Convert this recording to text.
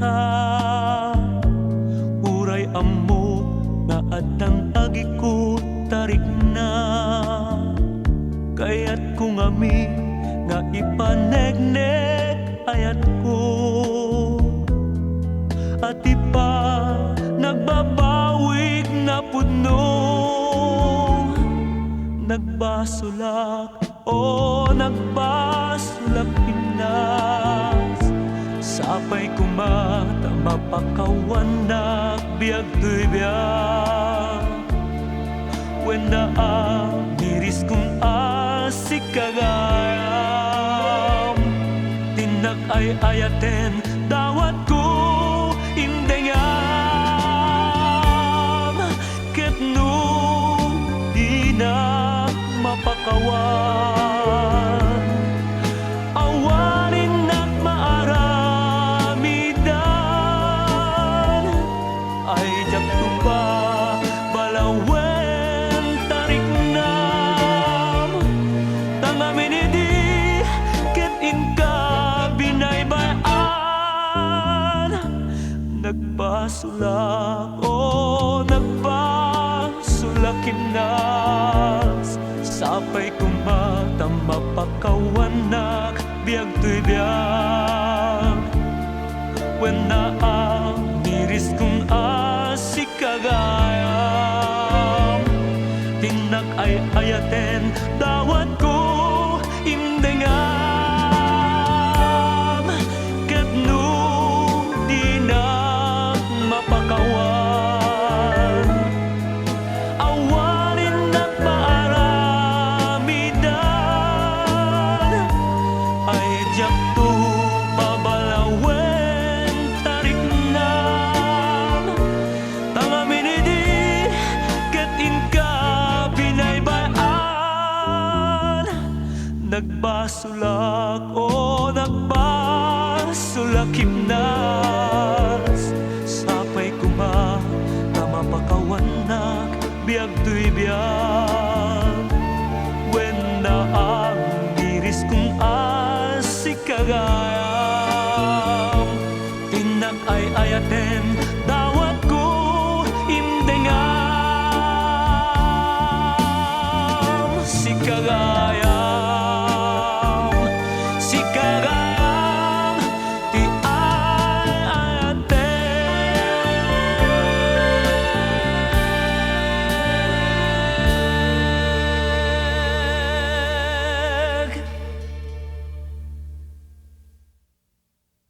ka. Uray ammo nga adang agikot tarik na. Kaya't kung ami nga ipanegnek ayat ko. At ipa nagbabawig na pudno. Nagbasulak o nagbasulak pinas. Sapay kumata mapakawan nagbiag tuy biag. When na miris kung asik kagayam. Tinak ay ayaten dawat ko indengam. Ket no di na mapakawan. Awanin nak maaramidan. Ay jak tumba balawen tarik nam. Tangamin idi ket inka binaybayan. Nagbasulak o nagbasulak inas. Sapay kumata mapakawanak biag tuy biag. When na miris kung asik kagayam. Tinak ay ayaten dawat ko indengam. Ket no di na mapakawan. Awanin nak maaramidan. Ay jak to babalawen tarik nam. Tangamin idi ket inka binaybayan. Nagbasulak o nagbasulak himnas. Sapay kuma na mapakawanak biag tuy biag.